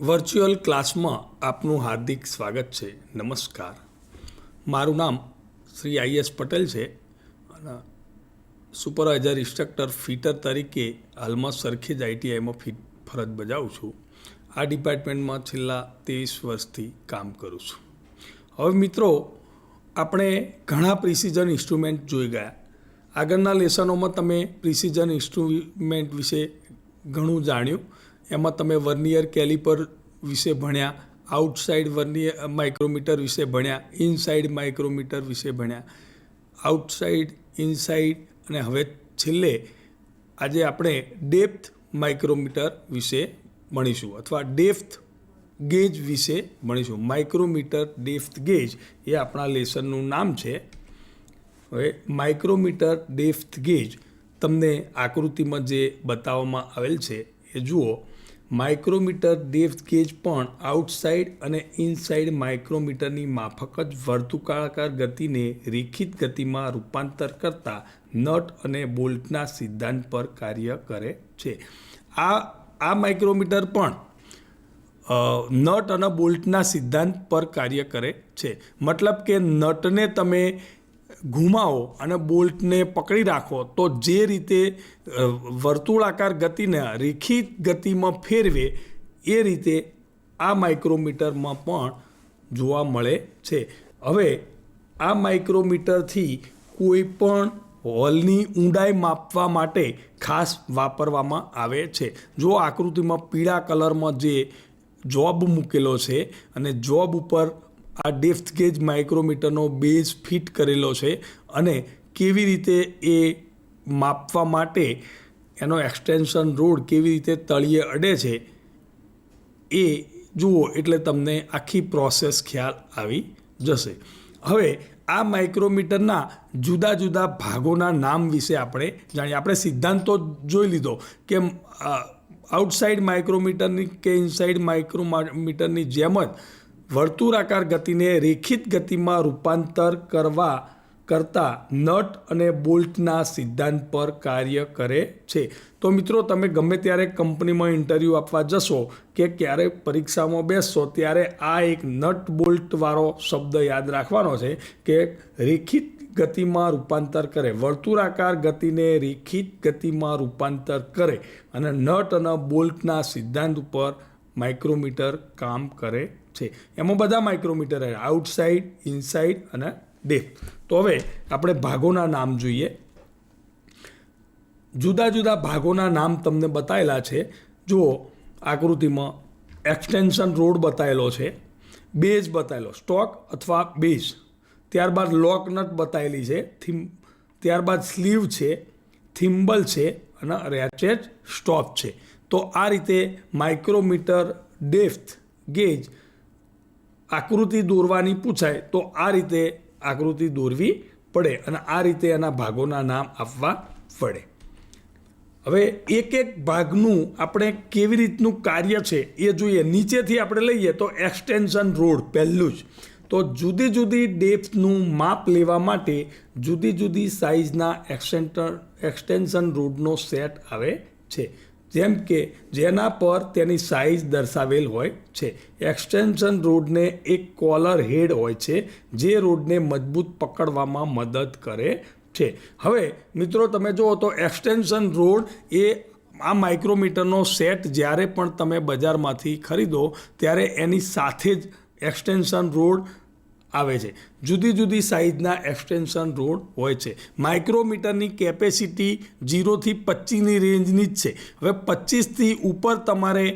Virtual ક્લાસમાં આપનું હાર્દિક સ્વાગત છે. નમસ્કાર. મારું નામ શ્રી આઈએસ પટેલ છે અને સુપરવાઇઝર ઇન્સ્ટ્રક્ટર ફિટર તરીકે હાલમાં સરખેજ આઈટીઆઈમાં ફરજ બજાવું છું. આ ડિપાર્ટમેન્ટમાં છેલ્લા 23 વર્ષથી કામ કરું છું. હવે મિત્રો, આપણે ઘણા પ્રિસિઝન ઇન્સ્ટ્રુમેન્ટ જોઈ ગયા. આગળના લેસનોમાં તમે પ્રિસિઝન ઇન્સ્ટ્રુમેન્ટ વિશે ઘણું જાણ્યું. એમાં તમે વર્નિયર કેલિપર વિશે ભણ્યા, આઉટસાઇડ વર્નિયર માઇક્રોમીટર વિશે ભણ્યા, ઇનસાઇડ માઇક્રોમીટર વિશે ભણ્યા, આઉટસાઇડ, ઇનસાઇડ, અને હવે છેલ્લે આજે આપણે ડેપ્થ માઇક્રોમીટર વિશે ભણીશું અથવા ડેપ્થ ગેજ વિશે ભણીશું. માઇક્રોમીટર ડેપ્થ ગેજ એ આપણા લેસનનું નામ છે. હવે માઇક્રોમીટર ડેપ્થ ગેજ તમને આકૃતિમાં જે બતાવવામાં આવેલ છે એ જુઓ. માઇક્રોમીટર ડેપ્થ ગેજ પણ આઉટસાઇડ અને ઇનસાઇડ માઇક્રોમીટરની માફક જ વર્તુળાકાર ગતિને રેખિત ગતિમાં રૂપાંતર કરતા નટ અને બોલ્ટના સિદ્ધાંત પર કાર્ય કરે છે. આ માઇક્રોમીટર પણ નટ અને બોલ્ટના સિદ્ધાંત પર કાર્ય કરે છે. મતલબ કે નટને તમે ઘુમાવો અને બોલ્ટને પકડી રાખો તો જે રીતે વર્તુળાકાર ગતિને રેખિત ગતિમાં ફેરવે એ રીતે આ માઇક્રોમીટરમાં પણ જોવા મળે છે. હવે આ માઇક્રોમીટરથી કોઈ પણ હોલની ઊંડાઈ માપવા માટે ખાસ વાપરવામાં આવે છે. જો આકૃતિમાં પીળા કલરમાં જે જોબ મૂકેલો છે અને જોબ ઉપર આ ડેપ્થ ગેજ માઇક્રોમીટરનો બેઝ ફિટ કરેલો છે અને કેવી રીતે એ માપવા માટે એનો એક્સટેન્શન રોડ કેવી રીતે તળિયે અડે છે એ જુઓ એટલે તમને આખી પ્રોસેસ ખ્યાલ આવી જશે. હવે આ માઇક્રોમીટરના જુદા જુદા ભાગોના નામ વિશે આપણે જાણીએ. આપણે સિદ્ધાંતો જોઈ લીધો કે આઉટસાઇડ માઇક્રોમીટરની કે ઇનસાઇડ માઇક્રોમીટરની જેમ જ વર્તુળાકાર ગતિને રેખિત ગતિમાં રૂપાંતર કરતા નટ અને બોલ્ટના સિદ્ધાંત પર કાર્ય કરે છે. તો મિત્રો, તમે ગમે ત્યારે કંપનીમાં ઇન્ટરવ્યૂ આપવા જશો કે ક્યારે પરીક્ષામાં બેસશો ત્યારે આ એક નટ બોલ્ટવાળો શબ્દ યાદ રાખવાનો છે કે રેખિત ગતિમાં રૂપાંતર કરે, વર્તુળાકાર ગતિને રેખિત ગતિમાં રૂપાંતર કરે અને નટ અને બોલ્ટના સિદ્ધાંત ઉપર માઇક્રોમીટર કામ કરે છે. એમાં બધા માઇક્રોમીટર આઉટસાઇડ, ઇનસાઇડ અને ડેપ્થ. તો હવે આપણે ભાગોના નામ જોઈએ. જુદા જુદા ભાગોના નામ તમને બતાવેલા છે. જુઓ, આકૃતિમાં એક્સટેન્શન રોડ બતાવેલો છે, બેઝ બતાવેલો, સ્ટોક અથવા બેઝ, ત્યારબાદ લોક નટ બતાવેલી છે, ત્યારબાદ સ્લીવ છે, થિમ્બલ છે અને રેચેટ સ્ટોપ છે. તો આ રીતે માઇક્રોમીટર ડેપ્થ ગેજ આકૃતિ દોરવાની પૂછાય તો આ રીતે આકૃતિ દોરવી પડે અને આ રીતે એના ભાગોના નામ આપવા પડે. હવે એક એક ભાગનું આપણે કેવી રીતનું કાર્ય છે એ જોઈએ. નીચેથી આપણે લઈએ તો એક્સટેન્શન રોડ પહેલું જ. તો જુદી જુદી ડેપ્થનું માપ લેવા માટે જુદી જુદી સાઇઝના એક્સટેન્શન રોડનો સેટ આવે છે, જેમ કે જેના પર તેની સાઇઝ દર્શાવેલ હોય છે. એક્સટેન્શન રોડને એક કોલર હેડ હોય છે જે રોડને મજબૂત પકડવામાં મદદ કરે છે. હવે મિત્રો, તમે જુઓ તો એક્સટેન્શન રોડ એ આ માઇક્રોમીટરનો સેટ જ્યારે પણ તમે બજારમાંથી ખરીદો ત્યારે એની સાથે જ એક્સટેન્શન રોડ આવે છે. જુદી જુદી સાઇઝના એક્સટેન્શન રોડ હોય છે. માઇક્રોમીટરની કેપેસિટી 0થી 25ની રેન્જની જ છે. હવે 25થી ઉપર તમારે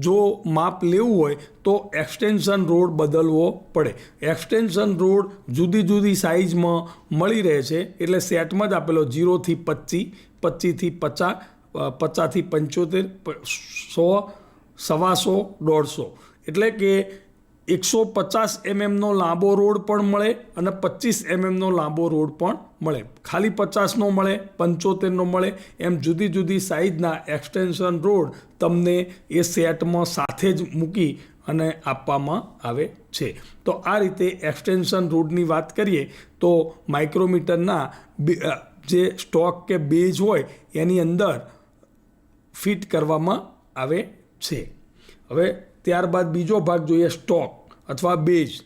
જો માપ લેવું હોય તો એક્સટેન્શન રોડ બદલવો પડે. એક્સટેન્શન રોડ જુદી જુદી સાઇઝમાં મળી રહે છે એટલે સેટમાં જ આપેલો 0થી 25, 25થી 50, 50થી 75, 100, 125, 150. એટલે કે 150 mm લાંબો રોડ પણ મળે અને 25 mm લાંબો રોડ પણ મળે. ખાલી 50નો મળે, 75નો મળે, એમ જુદી જુદી સાઇઝના એક્સટેન્શન રોડ તમને એ સેટમાં સાથે જ મૂકી અને આપવામાં આવે છે. તો આ રીતે એક્સટેન્શન રોડની વાત કરીએ તો માઇક્રોમીટરના જે સ્ટોક કે બેઝ હોય એની અંદર ફિટ કરવામાં આવે છે. હવે ત્યારબાદ બીજો ભાગ જોઈએ સ્ટોક અથવા બેઝ.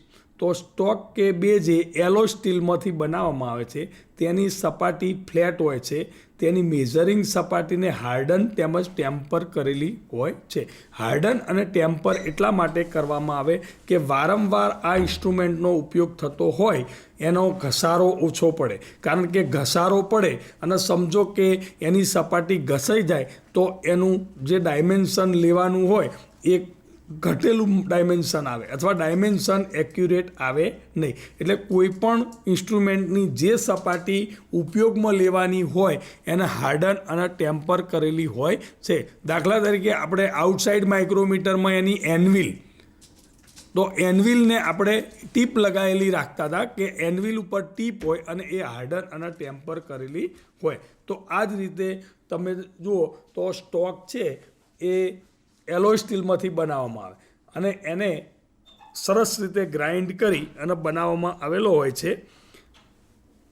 તો સ્ટોક કે બેઝ એ એલોય સ્ટીલમાંથી બનાવવામાં આવે છે. તેની સપાટી ફ્લેટ હોય છે. તેની મેઝરિંગ સપાટીને હાર્ડન તેમજ ટેમ્પર કરેલી હોય છે. હાર્ડન અને ટેમ્પર એટલા માટે કરવામાં આવે કે વારંવાર આ ઇન્સ્ટ્રુમેન્ટનો ઉપયોગ થતો હોય એનો ઘસારો ઓછો પડે. કારણ કે ઘસારો પડે અને સમજો કે એની સપાટી ઘસાઈ જાય તો એનું જે ડાયમેન્શન લેવાનું હોય એ ઘટેલું ડાયમેન્શન આવે અથવા ડાયમેન્શન એક્યુરેટ આવે નહીં. એટલે કોઈ પણ ઇન્સ્ટ્રુમેન્ટની જે સપાટી ઉપયોગમાં લેવાની હોય એને હાર્ડન અને ટેમ્પર કરેલી હોય છે. દાખલા તરીકે આપણે આઉટસાઇડ માઇક્રોમીટરમાં એની એનવિલ, તો એનવિલને આપણે ટીપ લગાવેલી રાખતા હતા કે એનવિલ ઉપર ટીપ હોય અને એ હાર્ડન અને ટેમ્પર કરેલી હોય. તો આ જ રીતે તમે જુઓ તો સ્ટોક છે એ એલોય સ્ટીલમાંથી બનાવવામાં આવે અને એને સરસ રીતે ગ્રાઇન્ડ કરી અને બનાવવામાં આવેલો હોય છે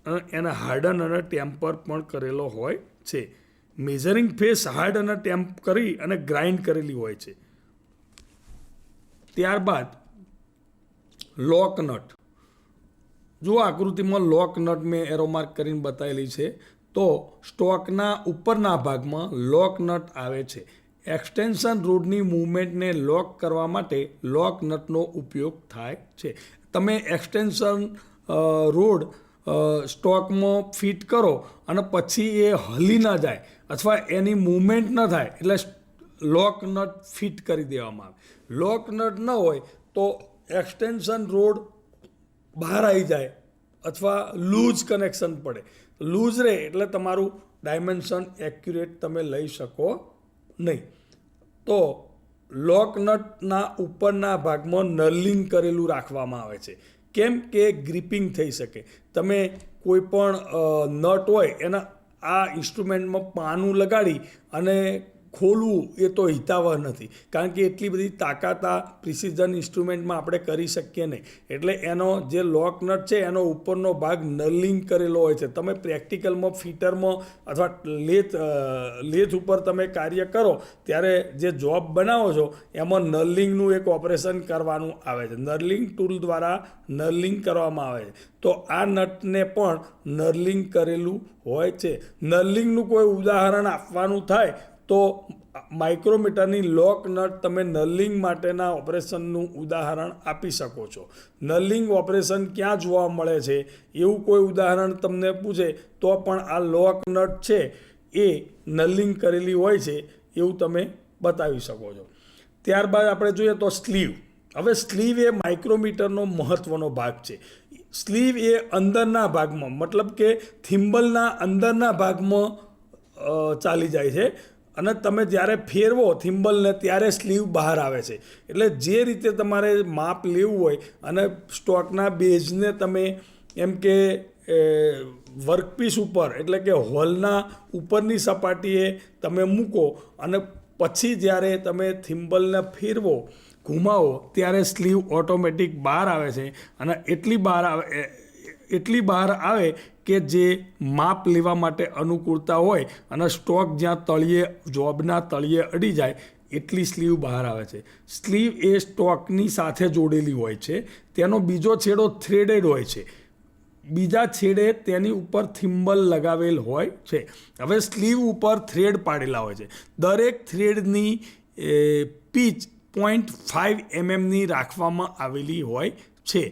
અને એને હાર્ડન અને ટેમ્પર પણ કરેલો હોય છે. મેઝરિંગ ફેસ હાર્ડ અને ટેમ્પ કરી અને ગ્રાઇન્ડ કરેલી હોય છે. ત્યારબાદ લોક નટ. જો આકૃતિમાં લોક નટ મેં એરો માર્ક કરીને બતાવેલી છે. તો સ્ટોકના ઉપરના ભાગમાં લોક નટ આવે છે. એક્સટેન્શન રોડની મૂવમેન્ટને લોક કરવા માટે લોક નટનો ઉપયોગ થાય છે. તમે એક્સટેન્શન રોડ સ્ટોકમાં ફિટ કરો અને પછી એ હલી ના જાય અથવા એની મૂવમેન્ટ ન થાય એટલે લોક નટ ફિટ કરી દેવામાં આવે. લોક નટ ન હોય તો એક્સટેન્શન રોડ બહાર આવી જાય અથવા લૂઝ કનેક્શન પડે. લૂઝ રહે એટલે તમારું ડાયમેન્શન એક્યુરેટ તમે લઈ શકો નહીં. તો લોક નટના ઉપરના ભાગમાં નર્લિંગ કરેલું રાખવામાં આવે છે. કેમ કે ગ્રીપિંગ થઈ શકે. તમે કોઈ પણ નટ હોય એના આ ઇન્સ્ટ્રુમેન્ટમાં પાનું લગાડી અને ખોલવું એ તો હિતાવહ નથી. કારણ કે એટલી બધી તાકાત આ પ્રિસિઝન ઇન્સ્ટ્રુમેન્ટમાં આપણે કરી શકીએ નહીં. એટલે એનો જે લોક નટ છે એનો ઉપરનો ભાગ નર્લિંગ કરેલો હોય છે. તમે પ્રેક્ટિકલમાં ફિટરમાં અથવા લેથ ઉપર તમે કાર્ય કરો ત્યારે જે જોબ બનાવો છો એમાં નર્લિંગનું એક ઓપરેશન કરવાનું આવે છે. નર્લિંગ ટૂલ દ્વારા નર્લિંગ કરવામાં આવે છે. તો આ નટને પણ નર્લિંગ કરેલું હોય છે. નર્લિંગનું કોઈ ઉદાહરણ આપવાનું થાય તો માઇક્રોમીટરની લોક નટ તમે નર્લિંગ માટેના ઓપરેશનનું ઉદાહરણ આપી શકો છો. નર્લિંગ ઓપરેશન ક્યાં જોવા મળે છે એવું કોઈ ઉદાહરણ તમને પૂછે તો પણ આ લોક નટ છે એ નર્લિંગ કરેલી હોય છે એવું તમે બતાવી શકો છો. ત્યારબાદ આપણે જોઈએ તો સ્લીવ. હવે સ્લીવ એ માઇક્રોમીટરનો મહત્ત્વનો ભાગ છે. સ્લીવ એ અંદરના ભાગમાં મતલબ કે થિમ્બલના અંદરના ભાગમાં ચાલી જાય છે અને તમે જ્યારે ફેરવો થિમ્બલને ત્યારે સ્લીવ બહાર આવે છે. એટલે જે રીતે તમારે માપ લેવું હોય અને સ્ટોકના બેઝને તમે એમ કે વર્કપીસ ઉપર એટલે કે હોલના ઉપરની સપાટીએ તમે મૂકો અને પછી જ્યારે તમે થિમ્બલને ફેરવો ઘુમાવો ત્યારે સ્લીવ ઓટોમેટિક બહાર આવે છે અને એટલી બહાર આવે કે જે માપ લેવા માટે અનુકૂળતા હોય અને સ્ટોક જ્યાં તળિયે જોબના તળિયે અડી જાય એટલી સ્લીવ બહાર આવે છે. સ્લીવ એ સ્ટોકની સાથે જોડેલી હોય છે. તેનો બીજો છેડો થ્રેડેડ હોય છે. બીજા છેડે તેની ઉપર થિમ્બલ લગાવેલ હોય છે. હવે સ્લીવ ઉપર થ્રેડ પાડેલા હોય છે. દરેક થ્રેડની પીચ 0.5 mm રાખવામાં આવેલી હોય છે.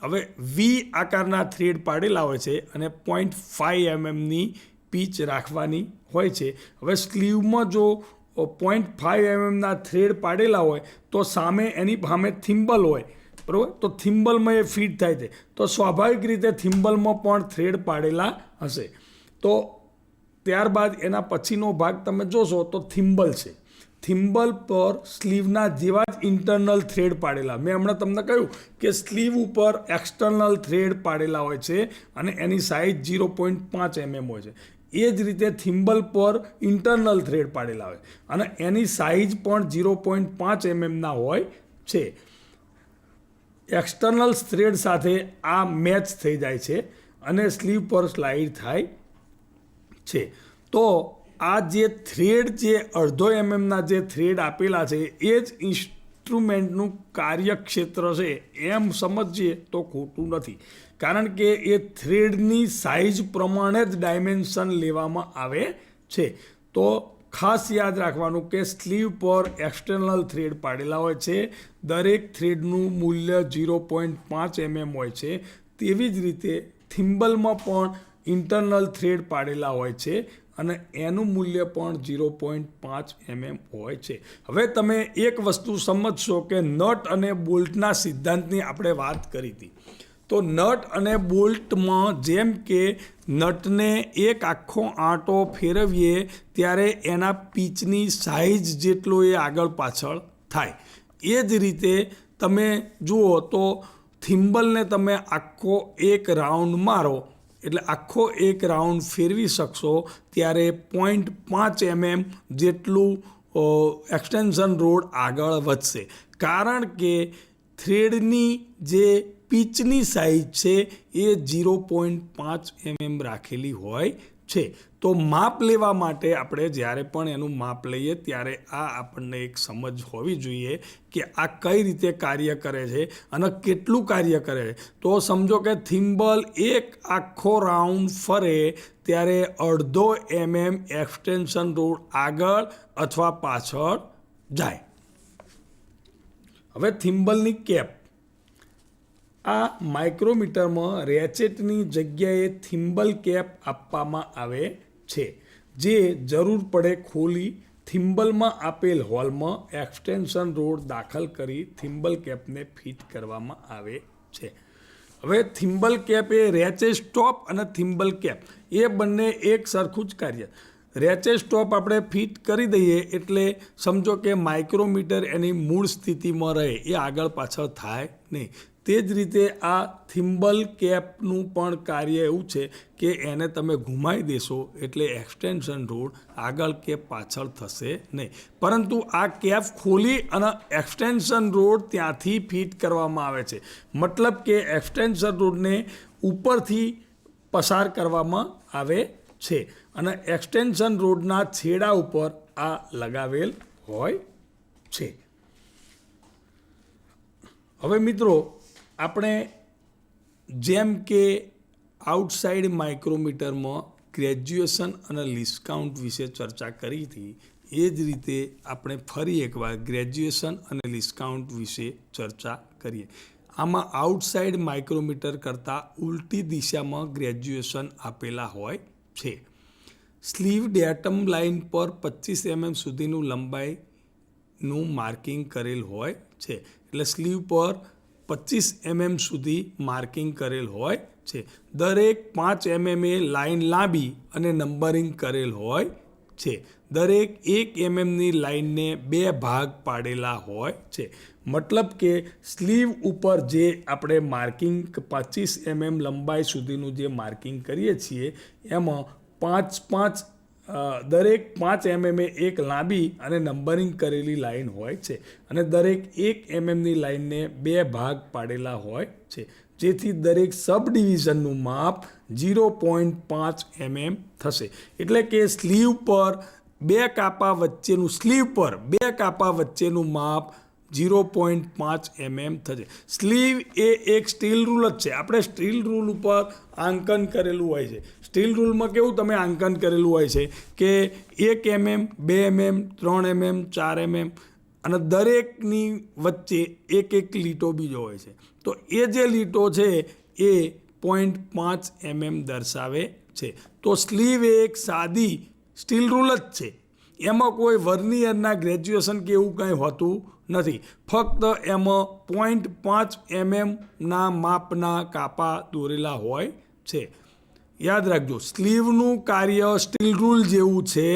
હવે વી આકારના થ્રેડ પાડેલા હોય છે અને 0.5 mm પીચ રાખવાની હોય છે. હવે સ્લીવમાં જો 0.5 mm થ્રેડ પાડેલા હોય તો સામે એની સામે થિમ્બલ હોય બરાબર, તો થિમ્બલમાં એ ફિટ થાય છે. તો સ્વાભાવિક રીતે થિમ્બલમાં પણ થ્રેડ પાડેલા હશે. તો ત્યારબાદ એના પછીનો ભાગ તમે જોશો તો થિમ્બલ છે. થિમ્બલ પર સ્લીવના જેવા જ ઇન્ટરનલ થ્રેડ પાડેલા. મેં હમણાં તમને કહ્યું કે સ્લીવ ઉપર એક્સટર્નલ થ્રેડ પાડેલા હોય છે અને એની સાઇઝ 0.5 mm હોય છે. એ જ રીતે થિમ્બલ પર ઇન્ટરનલ થ્રેડ પાડેલા હોય અને એની સાઇઝ પણ 0.5 mm હોય છે. એક્સટર્નલ થ્રેડ સાથે આ મેચ થઈ જાય છે અને સ્લીવ પર સ્લાઇડ થાય છે. તો આ જે થ્રેડ જે 0.5 mm જે થ્રેડ આપેલા છે એ જ ઇન્સ્ટ્રુમેન્ટનું કાર્યક્ષેત્ર છે એમ સમજીએ તો ખોટું નથી, કારણ કે એ થ્રેડની સાઇઝ પ્રમાણે જ ડાયમેન્શન લેવામાં આવે છે. તો ખાસ યાદ રાખવાનું કે સ્લીવ પર એક્સટર્નલ થ્રેડ પાડેલા હોય છે. દરેક થ્રેડનું મૂલ્ય 0.5 mm હોય છે. તેવી જ રીતે થિમ્બલમાં પણ ઇન્ટરનલ થ્રેડ પાડેલા હોય છે અને એનું મૂલ્ય પણ 0.5 mm હોય છે. હવે તમે એક વસ્તુ સમજશો કે નટ અને બોલ્ટના સિદ્ધાંતની આપણે વાત કરી હતી. તો નટ અને બોલ્ટમાં જેમ કે નટને એક આખો આંટો ફેરવીએ ત્યારે એના પીચની સાઇઝ જેટલો એ આગળ પાછળ થાય, એ જ રીતે તમે જુઓ તો થિમ્બલને તમે આખો એક રાઉન્ડ મારો એટલે આખો એક રાઉન્ડ ફેરવી શકશો ત્યારે 0.5 mm જેટલું એક્સટેન્શન રોડ આગળ વધશે, કારણ કે થ્રેડની જે પીચની સાઇઝ છે એ 0.5 mm રાખેલી હોય છે. તો માપ લેવા માટે આપણે જ્યારે પણ એનું માપ લઈએ ત્યારે આ આપણને એક સમજ હોવી જોઈએ કે આ કઈ રીતે કાર્ય કરે છે અને કેટલું કાર્ય કરે છે. તો સમજો કે થિમ્બલ એક આખો રાઉન્ડ ફરે ત્યારે 0.5 mm એક્સટેન્શન રોડ આગળ અથવા પાછળ જાય. હવે થિમ્બલની કેપ, આ માઇક્રોમીટરમાં રેચેટની જગ્યાએ થિમ્બલ કેપ આપવામાં આવે છે, જે જરૂર પડે ખોલી થિમ્બલમાં આપેલ હોલમાં એક્સટેન્શન રોડ દાખલ કરી થિમ્બલ કેપને ફિટ કરવામાં આવે છે. હવે થિમ્બલ કેપ એ રેચેટ સ્ટોપ અને થિમ્બલ કેપ એ બંને એક સરખું જ કાર્ય. રેચેટ સ્ટોપ આપણે ફિટ કરી દઈએ એટલે સમજો કે માઇક્રોમીટર એની મૂળ સ્થિતિમાં રહે, એ આગળ પાછળ થાય નહીં. તે જ રીતે આ થિમ્બલ કેપનું પણ કાર્ય એવું છે કે એને તમે ઘુમાવી દેશો એટલે એક્સટેન્શન રોડ આગળ કે પાછળ થશે નહીં, પરંતુ આ કેપ ખોલી અને એક્સટેન્શન રોડ ત્યાંથી ફિટ કરવામાં આવે છે. મતલબ કે એક્સટેન્શન રોડને ઉપરથી પસાર કરવામાં આવે છે અને એક્સટેન્શન રોડના છેડા ઉપર આ લગાવેલ હોય છે. હવે મિત્રો, આપણે જેમ કે આઉટસાઇડ માઇક્રોમીટરમાં ગ્રેજ્યુએશન અને લીસ્ટ કાઉન્ટ વિશે ચર્ચા કરી હતી, એ જ રીતે આપણે ફરી એકવાર ગ્રેજ્યુએશન અને લીસ્ટ કાઉન્ટ વિશે ચર્ચા કરીએ. આમાં આઉટસાઇડ માઇક્રોમીટર કરતાં ઉલટી દિશામાં ગ્રેજ્યુએશન આપેલા હોય છે. સ્લીવ ડેટમ લાઇન પર 25 mm સુધીનું લંબાઈનું માર્કિંગ કરેલ હોય છે. એટલે સ્લીવ પર 25 mm સુધી માર્કિંગ કરેલ હોય છે. દરેક 5 mm એ લાઇન લાંબી અને નંબરિંગ કરેલ હોય છે. દરેક 1 mmની લાઇનને 2 ભાગ પાડેલા હોય છે. મતલબ કે સ્લીવ ઉપર જે આપણે માર્કિંગ 25 mm લંબાઈ સુધીનું જે માર્કિંગ કરીએ છીએ એમાં દરેક 5 mm એ એક લાંબી અને નંબરિંગ કરેલી લાઇન હોય છે અને દરેક 1 mmની લાઇનને 2 ભાગ પાડેલા હોય છે, જેથી દરેક સબ ડિવિઝનનું માપ 0.5 mm થશે. એટલે કે સ્લીવ પર બે કાપા વચ્ચેનું માપ 0.5 mm થશે. સ્લીવ એ એક સ્ટીલ રૂલ જ છે. આપણે સ્ટીલ રૂલ ઉપર આંકન કરેલું હોય છે. સ્ટીલ રૂલમાં કેવું તમે આંકન કરેલું હોય છે કે 1 mm, 2 mm, 3 mm, 4 mm અને દરેકની વચ્ચે એક લીટો બીજો હોય છે. તો એ જે લીટો છે એ 0.5 mm દર્શાવે છે. તો સ્લીવ એ એક સાદી સ્ટીલ રૂલ જ છે. એમાં કોઈ વર્નિયરના ગ્રેજ્યુએશન કે એવું કંઈ હોતું નથી. ફક્ત એમાં 0.5 mm ના માપના કાપા દોરેલા હોય છે. યાદ રાખજો, સ્લીવનું કાર્ય સ્ટીલ રૂલ જેવું છે.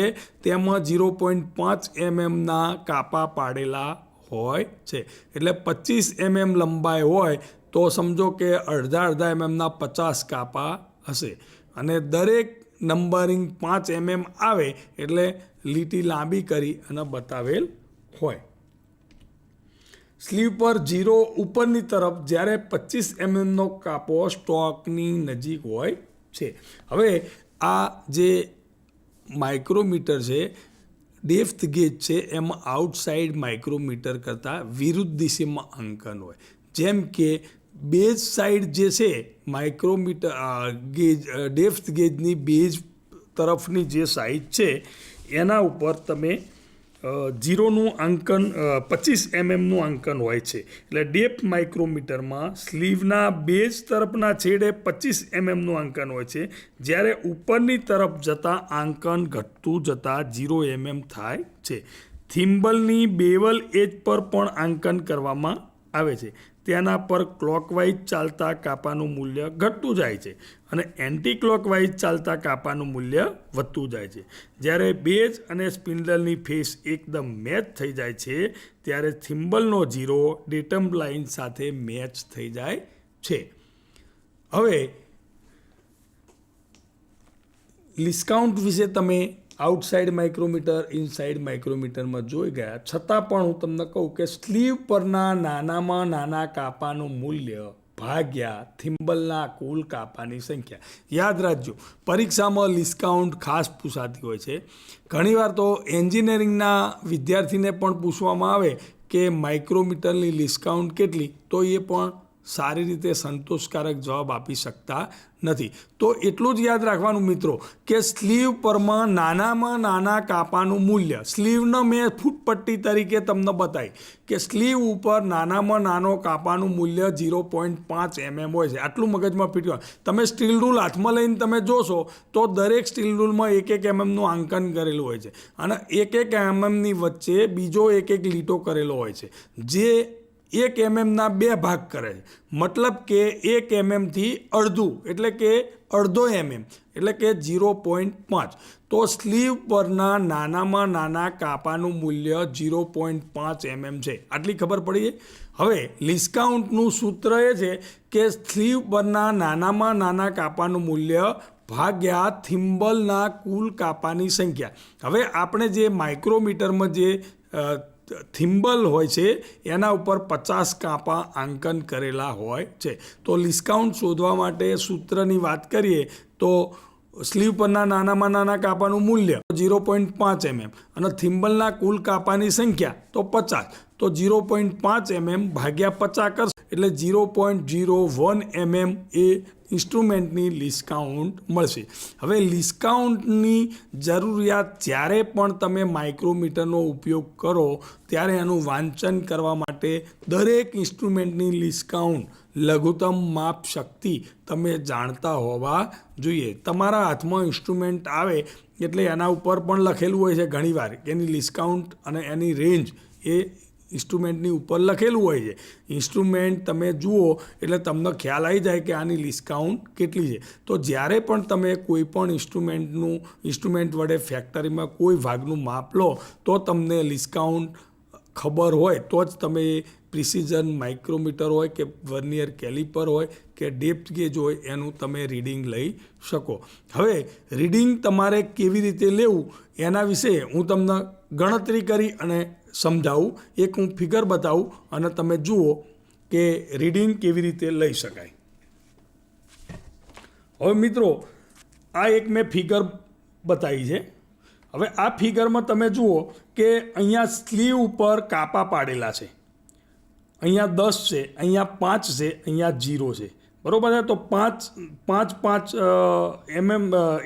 તેમાં 0.5 mm ના કાપા પાડેલા હોય છે. એટલે 25 mm લંબાઈ હોય તો સમજો કે અડધા mm ના 50 કાપા હશે અને દરેક નંબરિંગ 5 mm આવે એટલે લીટી લાંબી કરી અને બતાવેલ હોય. સ્લીવ પર 0 ઉપરની તરફ જ્યારે 25 mmનો કાપો સ્ટોકની નજીક હોય છે. હવે આ જે માઇક્રોમીટર છે ડેપ્થ ગેજ છે એમાં આઉટસાઇડ માઇક્રોમીટર કરતાં વિરુદ્ધ દિશામાં અંકન હોય. જેમ કે બેઝ સાઇડ જે છે માઇક્રોમીટર ગેજ ડેપ્થ ગેજની બેઝ તરફની જે સાઇડ છે એના ઉપર તમે 0નું અંકન 25 mmનું અંકન હોય છે. એટલે ડેપ્થ માઇક્રોમીટરમાં સ્લીવના બેઝ તરફના છેડે 25 mmનું અંકન હોય છે, જ્યારે ઉપરની તરફ જતાં અંકન ઘટતું જતાં 0 mm થાય છે. થિમ્બલની બેવલ એજ પર પણ અંકન કરવામાં આવે છે. તેના પર ક્લોકવાઇઝ ચાલતા કાપાનું મૂલ્ય ઘટતું જાય છે અને એન્ટી ક્લોકવાઇઝ ચાલતા કાપાનું મૂલ્ય વધતું જાય છે. જ્યારે બેઝ અને સ્પિન્ડલની ફેસ એકદમ મેચ થઈ જાય છે ત્યારે થિમ્બલનો 0 ડેટમ લાઇન સાથે મેચ થઈ જાય છે. હવે ડિસ્કાઉન્ટ વિશે તમે આઉટસાઇડ માઇક્રોમીટર ઇનસાઇડ માઇક્રોમીટરમાં જોઈ ગયા, છતાં પણ હું તમને કહું કે સ્લીવ પરના નાનામાં નાના કાપાનું મૂલ્ય ભાગ્યા થિમ્બલના કુલ કાપાની સંખ્યા. યાદ રાખજો, પરીક્ષામાં ડિસ્કાઉન્ટ ખાસ પૂછાતી હોય છે. ઘણીવાર તો એન્જિનિયરિંગના વિદ્યાર્થીને પણ પૂછવામાં આવે કે માઇક્રોમીટરની ડિસ્કાઉન્ટ કેટલી, તો એ પણ સારી રીતે સંતોષકારક જવાબ આપી શકતા નથી. તો એટલું જ યાદ રાખવાનું મિત્રો કે સ્લીવ પરમાં નાનામાં નાના કાપાનું મૂલ્ય, સ્લીવને મેં ફૂટપટ્ટી તરીકે તમને બતાવી કે સ્લીવ ઉપર નાનામાં નાનો કાપાનું મૂલ્ય 0.5 mm હોય છે. આટલું મગજમાં ફિટ કરો. તમે સ્ટીલ રૂલ હાથમાં લઈને તમે જોશો તો દરેક સ્ટીલ રૂલમાં 1 mmનું અંકન કરેલું હોય છે અને 1 mmની વચ્ચે બીજો 1 લીટો કરેલો હોય છે, જે 1 mmના 2 ભાગ કરે છે. મતલબ કે 1 mmથી અડધું એટલે કે અડધો એટલે કે 0.5. તો સ્લીવ પરના નાનામાં નાના કાપાનું મૂલ્ય 0.5 mm છે. આટલી ખબર પડી છે. હવે ડિસ્કાઉન્ટનું સૂત્ર એ છે કે સ્લીવ પરના નાનામાં નાના કાપાનું મૂલ્ય ભાગ્યા થિમ્બલના કુલ કાપાની સંખ્યા. હવે આપણે જે માઇક્રોમીટરમાં જે થિમ્બલ હોય છે એના ઉપર 50 કાપા અંકન કરેલા હોય છે. તો ડિસ્કાઉન્ટ શોધવા માટે સૂત્રની વાત કરીએ તો સ્લીવ પરના નાનામાં નાના કાપાનું મૂલ્ય 0.5 mm અને થિમ્બલના કુલ કાપાની સંખ્યા તો 50. તો 0.5 mm ભાગ્યા 50 કરશે એટલે 0.01 mm એ ઇન્સ્ટ્રુમેન્ટની ડિસ્કાઉન્ટ મળશે. હવે ડિસ્કાઉન્ટની જરૂરિયાત જ્યારે પણ તમે માઇક્રોમીટરનો ઉપયોગ કરો ત્યારે એનું વાંચન કરવા માટે દરેક ઇન્સ્ટ્રુમેન્ટની ડિસ્કાઉન્ટ લઘુત્તમ માપ શક્તિ તમે જાણતા હોવા જોઈએ. તમારા હાથમાં ઇન્સ્ટ્રુમેન્ટ આવે એટલે એના ઉપર પણ લખેલું હોય છે ઘણીવાર એની ડિસ્કાઉન્ટ અને એની રેન્જ એ ઇન્સ્ટ્રુમેન્ટની ઉપર લખેલું હોય છે. ઇન્સ્ટ્રુમેન્ટ તમે જુઓ એટલે તમને ખ્યાલ આવી જાય કે આની ડિસ્કાઉન્ટ કેટલી છે. તો જ્યારે પણ તમે કોઈ પણ ઇન્સ્ટ્રુમેન્ટ વડે ફેક્ટરીમાં કોઈ ભાગનું માપ લો તો તમને ડિસ્કાઉન્ટ ખબર હોય તો જ તમે પ્રિસિઝન માઇક્રોમીટર હોય કે વર્નિયર કેલિપર હોય કે ડેપ્થ ગેજ હોય એનું તમે રીડિંગ લઈ શકો. હવે રીડિંગ તમારે કેવી રીતે લેવું એના વિશે હું તમને ગણતરી કરી અને સમજાવું. એક હું ફિગર બતાવું અને તમે જુઓ કે રીડિંગ કેવી રીતે લઈ શકાય. હવે મિત્રો આ એક મેં ફિગર બતાવી છે. હવે આ ફિગરમાં તમે જુઓ કે અહીંયા સ્લીવ ઉપર કાપા પાડેલા છે. અહીંયા 10 છે, અહીંયા 5 છે, અહીંયા 0 છે. બરાબર છે. તો 5 mm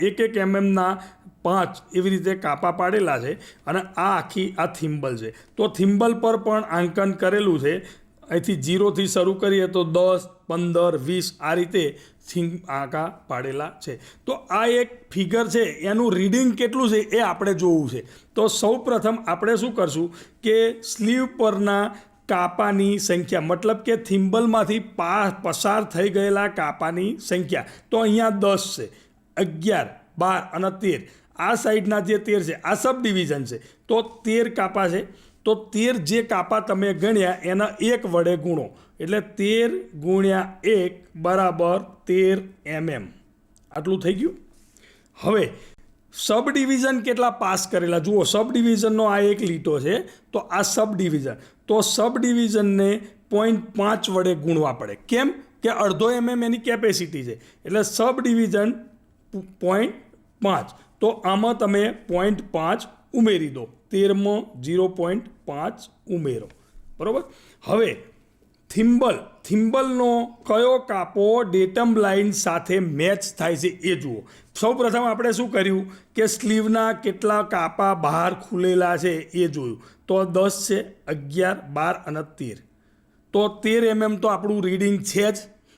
1 mmના 5 એવી રીતે કાપા પાડેલા છે અને આ આખી આ થિમ્બલ છે. તો થિમ્બલ પર પણ આંકન કરેલું છે. અહીંથી 0થી શરૂ કરીએ તો 10, 15, 20 આ રીતે આંકા પાડેલા છે. તો આ એક ફિગર છે, એનું રીડિંગ કેટલું છે એ આપણે જોવું છે. તો સૌ પ્રથમ આપણે શું કરશું કે સ્લીવ પરના કાપાની સંખ્યા મતલબ કે થિમ્બલમાંથી પસાર થઈ ગયેલા કાપાની સંખ્યા તો અહીંયા 10 છે, 11, 12 અને 13. આ સાઈડના જે 13 છે આ સબ ડિવિઝન છે. તો 13 કાપા છે. તો 13 જે કાપા તમે ગણ્યા એના 1 વડે ગુણો એટલે 13 ગુણ્યા 1 બરાબર 13 mm. આટલું થઈ ગયું. હવે સબ ડિવિઝન કેટલા પાસ કરેલા જુઓ. સબ ડિવિઝનનો આ એક લીટો છે તો આ સબ ડિવિઝન. તો સબ ડિવિઝનને 0.5 વડે ગુણવા પડે. કેમ કે અડધો mm એની કેપેસિટી છે એટલે સબ ડિવિઝન 0.5. તો આમાં તમે 0.5 ઉમેરી દો, 13માં 0.5 ઉમેરો, બરાબર. હવે થિમ્બલનો કયો કાપો ડેટમ લાઇન સાથે મેચ થાય છે એ જુઓ. સૌ પ્રથમ આપણે શું કર્યું કે સ્લીવના કેટલા કાપા બહાર ખુલેલા છે એ જોયું. તો 10 છે, 11, 12 અને 13. તો 13 mm તો આપણું રીડિંગ છે જ.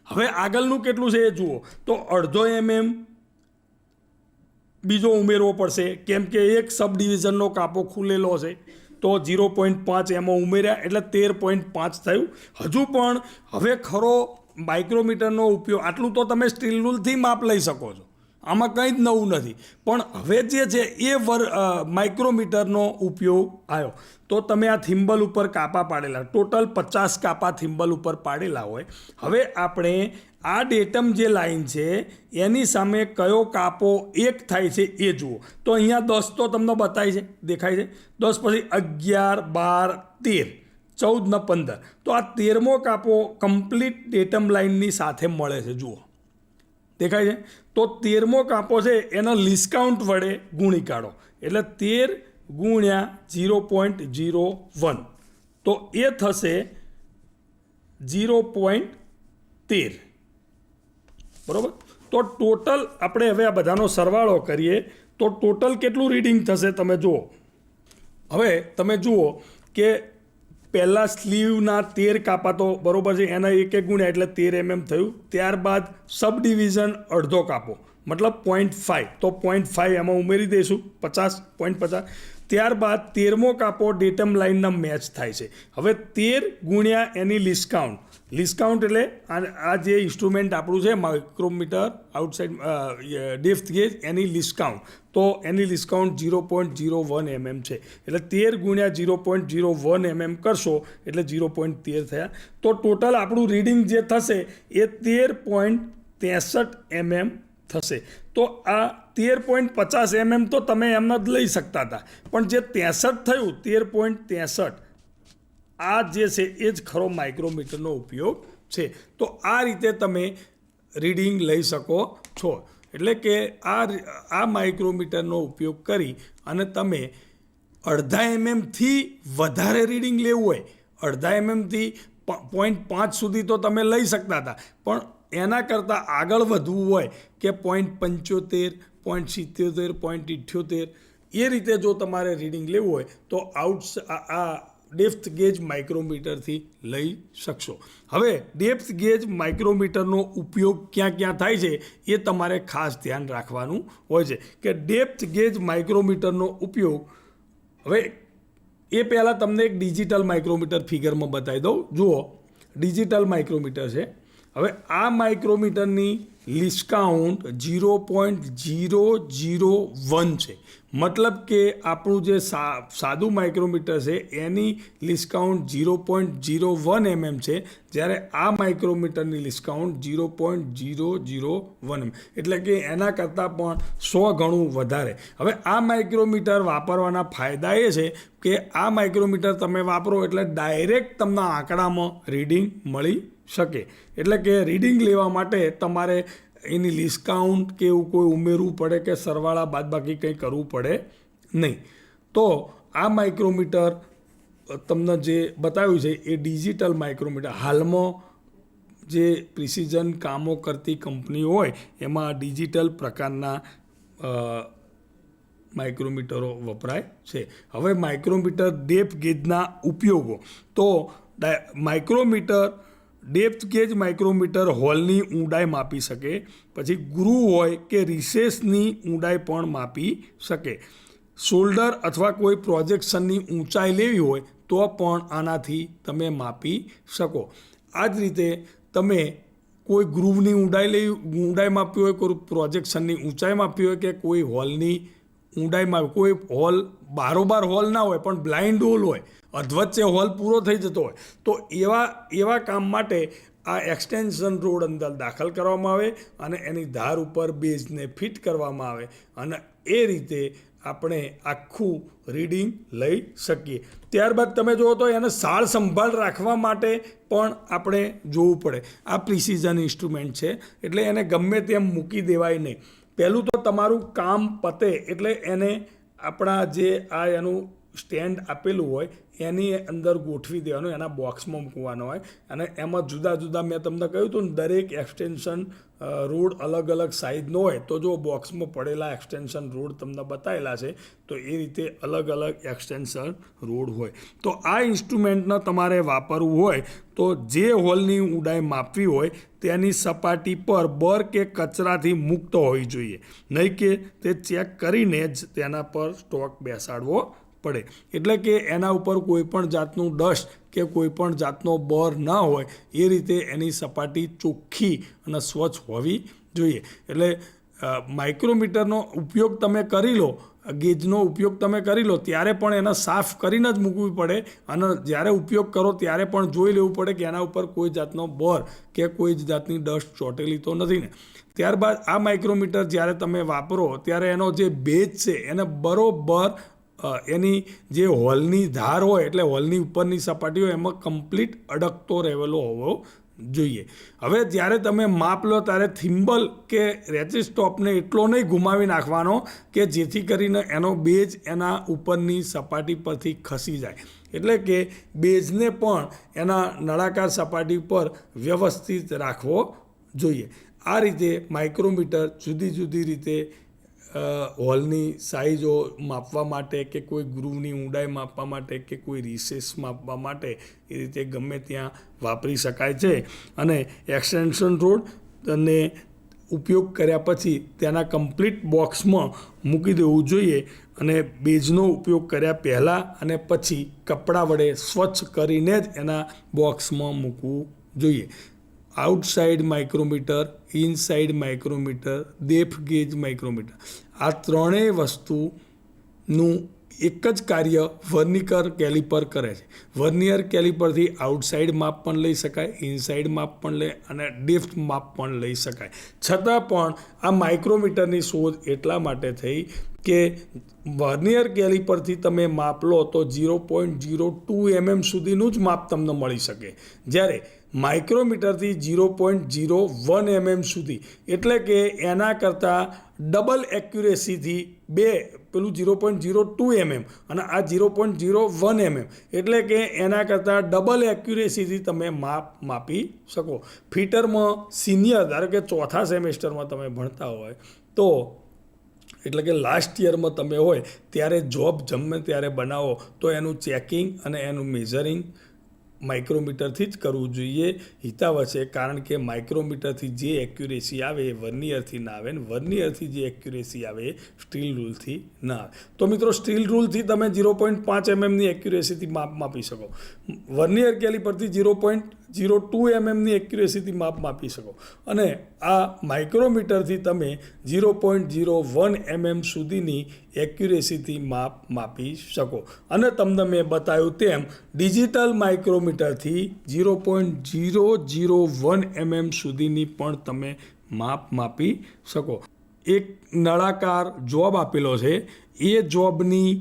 હવે આગળનું કેટલું છે એ જુઓ. તો 0.5 mm બીજો ઉમેરવો પડશે, કેમ કે એક સબ ડિવિઝનનો કાપો ખુલેલો છે. તો 0.5 એમાં ઉમેર્યા એટલે 13.5 થયું. હજુ પણ હવે ખરો માઇક્રોમીટરનો ઉપયોગ, આટલું તો તમે સ્ટીલ રૂલથી માપ લઈ શકો છો, આમાં કંઈ જ નવું નથી. પણ હવે જે છે એ માઇક્રોમીટરનો ઉપયોગ આવ્યો. તો તમે આ થિમ્બલ ઉપર કાપા પાડેલા, ટોટલ 50 કાપા થિમ્બલ ઉપર પાડેલા હોય. હવે આપણે આ ડેટમ જે લાઈન છે એની સામે કયો કાપો એક થાય છે એ જુઓ. તો અહીંયા 10 તો તમને બતાય છે, દેખાય છે. 10 પછી 11, 12, 13, 14 ને 15. તો આ 13મો કાપો કમ્પ્લીટ ડેટમ લાઇનની સાથે મળે છે, જુઓ દેખાય છે. તો 13મો કાપો છે એનો લિસ્કાઉન્ટ વડે ગુણી કાઢો, એટલે 13 ગુણ્યા 0.01, તો એ થશે 0.13, બરાબર. તો ટોટલ આપણે હવે આ બધાનો સરવાળો કરીએ તો ટોટલ કેટલું રીડિંગ થશે તમે જુઓ. હવે તમે જુઓ કે પહેલાં સ્લીવના 13 કાપા તો બરાબર છે, એના એક ગુણ્યા એટલે 13 mm થયું. ત્યારબાદ સબ ડિવિઝન અડધો કાપો મતલબ 0.5, તો 0.5 એમાં ઉમેરી દઈશું, 50, 0.50. ત્યારબાદ 13મો કાપો ડેટમ લાઇનના મેચ થાય છે. હવે 13 ગુણ્યા એની લિસ્કાઉન્ટ એટલે આ જે ઇન્સ્ટ્રુમેન્ટ આપણું છે માઇક્રોમીટર આઉટસાઇડ ડેપ્થ ગેજ, એની લિસ્કાઉન્ટ, તો એની લિસ્કાઉન્ટ 0.01 mm છે. એટલે 13 ગુણ્યા 0.01 mm કરશો એટલે 0.13 થયા. તો ટોટલ આપણું રીડિંગ જે થશે એ 13.63 mm થશે. તો આ 13.50 mm તો તમે એમ જ લઈ શકતા હતા, પણ જે 63 થયું 13.63, આ જે છે એ જ ખરો માઇક્રોમીટરનો ઉપયોગ છે. તો આ રીતે તમે રીડિંગ લઈ શકો છો. એટલે કે આ માઇક્રોમીટરનો ઉપયોગ કરી અને તમે 0.5 mm થી વધારે રીડિંગ લેવું હોય, 0.5 mm થી 0.5 સુધી તો તમે લઈ શકતા હતા, પણ એના કરતાં આગળ વધવું હોય કે 0.75, 0.77, 0.78, એ રીતે જો તમારે રીડિંગ લેવું હોય તો આ ડેપ્થ ગેજ માઇક્રોમીટરથી લઈ શકશો. હવે ડેપ્થ ગેજ માઇક્રોમીટરનો ઉપયોગ ક્યાં ક્યાં થાય છે એ તમારે ખાસ ધ્યાન રાખવાનું હોય છે કે ડેપ્થ ગેજ માઇક્રોમીટરનો ઉપયોગ, હવે એ પહેલાં તમને એક ડિજિટલ માઇક્રોમીટર ફિગરમાં બતાવી દઉં. જુઓ, ડિજિટલ માઇક્રોમીટર છે. હવે આ માઇક્રોમીટરની લિસ્કાઉન્ટ 0.001 છે. મતલબ કે આપણું જે સાદું માઇક્રોમીટર છે એની લિસ્કાઉન્ટ 0.01 mm છે, જ્યારે આ માઇક્રોમીટરની લિસ્કાઉન્ટ 0.001 mm, એટલે કે એના કરતાં પણ 100 ગણું વધારે. હવે આ માઇક્રોમીટર વાપરવાના ફાયદા એ છે કે આ માઇક્રોમીટર તમે વાપરો એટલે ડાયરેક્ટ તમને આંકડામાં રીડિંગ મળી શકે. એટલે કે રીડિંગ લેવા માટે તમારે એની લિસ્કાઉન્ટ કે એવું કોઈ ઉમેરવું પડે કે સરવાળા બાદબાકી કંઈ કરવું પડે નહીં. તો આ માઇક્રોમીટર તમને જે બતાવ્યું છે એ ડિજિટલ માઇક્રોમીટર. હાલમાં જે પ્રિસિઝન કામો કરતી કંપનીઓ હોય એમાં ડિજિટલ પ્રકારના માઇક્રોમીટરો વપરાય છે. હવે માઇક્રોમીટર ડેપ્થ ગેજના ઉપયોગો. તો ડેપ્થ ગેજ માઇક્રોમીટર હોલની ઊંડાઈ માપી શકે, પછી ગ્રુવ હોય કે રિસેસની ઊંડાઈ પણ માપી શકે. શોલ્ડર અથવા કોઈ પ્રોજેક્શનની ઊંચાઈ લેવી હોય તો પણ આનાથી તમે માપી શકો. આ જ રીતે તમે કોઈ ગ્રુવની ઊંડાઈ માપવી હોય, કોઈ પ્રોજેક્શનની ઊંચાઈ માપવી હોય કે કોઈ હોલની ઊંડાઈ માપવી, કોઈ હોલ બારોબાર હોલ ના હોય પણ બ્લાઇન્ડ હોલ હોય, અધવચ્ચે હોલ પૂરો થઈ જતો હોય, તો એવા કામ માટે આ એક્સટેન્શન રોડ અંદર દાખલ કરવામાં આવે અને એની ધાર ઉપર બેઝને ફિટ કરવામાં આવે અને એ રીતે આપણે આખું રીડિંગ લઈ શકીએ. ત્યારબાદ તમે જુઓ તો એને સાર સંભાળ રાખવા માટે પણ આપણે જોવું પડે. આ પ્રિસિઝન ઇન્સ્ટ્રુમેન્ટ છે એટલે એને ગમે તેમ મૂકી દેવાય નહીં. પહેલું તો તમારું કામ પતે એટલે એને આપણા જે આ એનું સ્ટેન્ડ આપેલું હોય એની અંદર ગોઠવી દેવાનું, એના બોક્સમાં મૂકવાનો હોય. અને એમાં જુદા જુદા મેં તમને કહ્યું હતું ને, દરેક એક્સટેન્શન રોડ અલગ અલગ સાઇઝનો હોય. તો જો બોક્સમાં પડેલા એક્સટેન્શન રોડ તમને બતાવેલા છે, તો એ રીતે અલગ અલગ એક્સટેન્શન રોડ હોય. તો આ ઇન્સ્ટ્રુમેન્ટને તમારે વાપરવું હોય તો જે હોલની ઊંડાઈ માપવી હોય તેની સપાટી પર બર કે કચરાથી મુક્ત હોવી જોઈએ, નહીં કે તે ચેક કરીને જ તેના પર સ્ટોક બેસાડવો પડે. એટલે કે એના ઉપર કોઈ પણ જાતનું ડસ્ટ કે કોઈ પણ જાતનો બર ના હોય એ રીતે એની સપાટી ચોખ્ખી અને સ્વચ્છ હોવી જોઈએ. એટલે માઇક્રોમીટરનો ઉપયોગ તમે કરી લો, ગેજનો ઉપયોગ તમે કરી લો ત્યારે પણ એને સાફ કરીને જ મૂકવી પડે. અને જ્યારે ઉપયોગ કરો ત્યારે પણ જોઈ લેવું પડે કે એના ઉપર કોઈ જાતનો બર કે કોઈ જ જાતની ડસ્ટ ચોંટેલી તો નથી ને. ત્યારબાદ આ માઇક્રોમીટર જ્યારે તમે વાપરો ત્યારે એનો જે બેઝ છે એને બરોબર એની જે હોલની ધાર હોય, એટલે હોલની ઉપરની સપાટી હોય, એમાં કમ્પ્લીટ અડકતો રહેલો હોવો જોઈએ. હવે જ્યારે તમે માપ લો ત્યારે થિમ્બલ કે રેચિસ્ટોપને એટલો નહીં ઘુમાવી નાખવાનો કે જેથી કરીને એનો બેઝ એના ઉપરની સપાટી પરથી ખસી જાય. એટલે કે બેઝને પણ એના નળાકાર સપાટી પર વ્યવસ્થિત રાખવો જોઈએ. આ રીતે માઇક્રોમીટર જુદી જુદી રીતે હોલની સાઇઝો માપવા માટે કે કોઈ ગ્રુવની ઊંડાઈ માપવા માટે કે કોઈ રિસેસ માપવા માટે એ રીતે ગમે ત્યાં વાપરી શકાય છે. અને એક્સટેન્શન રોડ અને ઉપયોગ કર્યા પછી તેના કમ્પ્લીટ બોક્સમાં મૂકી દેવું જોઈએ. અને બેઝનો ઉપયોગ કર્યા પહેલાં અને પછી કપડાં વડે સ્વચ્છ કરીને જ એના બોક્સમાં મૂકવું જોઈએ. Outside micrometer, inside micrometer, depth gauge micrometer, આ ત્રણેય વસ્તુનું એક જ કાર્ય વર્નિયર કેલિપર કરે છે. વર્નિયર કેલિપરથી આઉટસાઇડ માપ પણ લઈ શકાય, ઇનસાઇડ માપ પણ લે અને ડેપ્થ માપ પણ લઈ શકાય. છતાં પણ આ માઇક્રોમીટરની શોધ એટલા માટે થઈ કે વર્નિયર કેલિપરથી તમે માપ લો તો 0.02 mm સુધીનું જ માપ તમને મળી શકે, જ્યારે માઇક્રોમીટરથી 0.01 mm સુધી, એટલે કે એના કરતાં ડબલ એક્યુરેસીથી પેલું 0.02 mm અને આ 0.01 mm, એટલે કે એના કરતાં ડબલ એક્યુરેસીથી તમે માપી શકો. ફિટરમાં સિનિયર, ધારો કે ચોથા સેમેસ્ટરમાં તમે ભણતા હોય તો, એટલે કે લાસ્ટ યરમાં તમે હોય ત્યારે જોબ જમે ત્યારે બનાવો તો એનું ચેકિંગ અને એનું મેઝરિંગ માઇક્રોમીટરથી જ કરવું જોઈએ. હિતાવહ છે, કારણ કે માઇક્રોમીટરથી જે એક્યુરેસી આવે એ વર્નિયરથી ના આવે, ને વર્નિયરથી જે એક્યુરેસી આવે એ સ્ટીલ રૂલથી ના આવે. તો મિત્રો, સ્ટીલ રૂલથી તમે 0.5 mmની એક્યુરેસીથી માપી શકો, વર્નિયર કેલિપરથી 0.02 mmની એક્યુરેસીથી માપી શકો, અને આ માઇક્રોમીટરથી તમે 0.01 mm સુધીની એક્યુરેસીથી માપી શકો. અને તમને મેં બતાવ્યું તેમ ડિજિટલ માઇક્રોમીટરથી 0.001 mm સુધીની પણ તમે માપી શકો. એક નળાકાર જોબ આપેલો છે, એ જોબની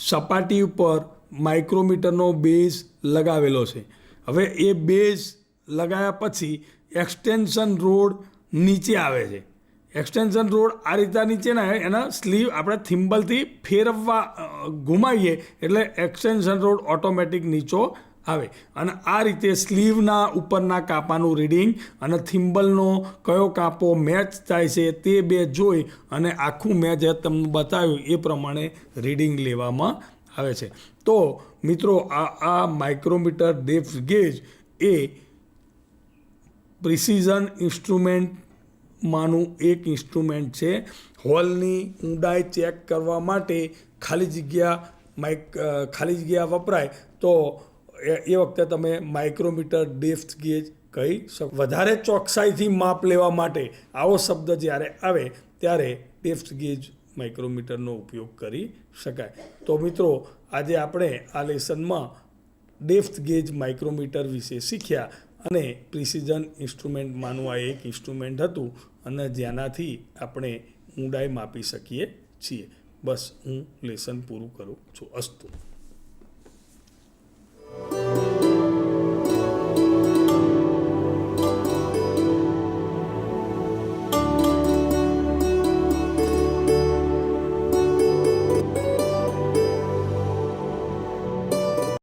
સપાટી ઉપર માઇક્રોમીટરનો બેઝ લગાવેલો છે. હવે એ બેઝ લગાવ્યા પછી એક્સટેન્શન રોડ નીચે આવે છે. એક્સટેન્શન રોડ આ રીતના નીચે ના આવે, એના સ્લીવ આપણે થિમ્બલથી ફેરવવા ઘુમાવીએ એટલે એક્સટેન્શન રોડ ઓટોમેટિક નીચો આવે. અને આ રીતે સ્લીવના ઉપરના કાપાનું રીડિંગ અને થિમ્બલનો કયો કાપો મેચ થાય છે તે બે જોઈ અને આખું મેં જે તમને બતાવ્યું એ પ્રમાણે રીડિંગ લેવામાં આવે છે. તો મિત્રો, આ માઇક્રોમીટર ડેપ્થ ગેજ એ પ્રિસિઝન ઇન્સ્ટ્રુમેન્ટમાંનું એક ઇન્સ્ટ્રુમેન્ટ છે. હોલની ઊંડાઈ ચેક કરવા માટે ખાલી જગ્યા વપરાય તો એ વખતે તમે માઇક્રોમીટર ડેપ્થ ગેજ કહી શકો. વધારે ચોકસાઈથી માપ લેવા માટે આવો શબ્દ જ્યારે આવે ત્યારે ડેપ્થ ગેજ માઇક્રોમીટરનો ઉપયોગ કરી શકાય. તો મિત્રો, આજે આપણે આ લેસનમાં ડેપ્થ ગેજ માઇક્રોમીટર વિશે શીખ્યા અને પ્રિસિઝન ઇન્સ્ટ્રુમેન્ટમાંનું આ એક ઇન્સ્ટ્રુમેન્ટ હતું અને જેનાથી આપણે ઊંડાઈ માપી શકીએ છીએ. બસ, હું લેસન પૂરું કરું છું. અસ્તુ.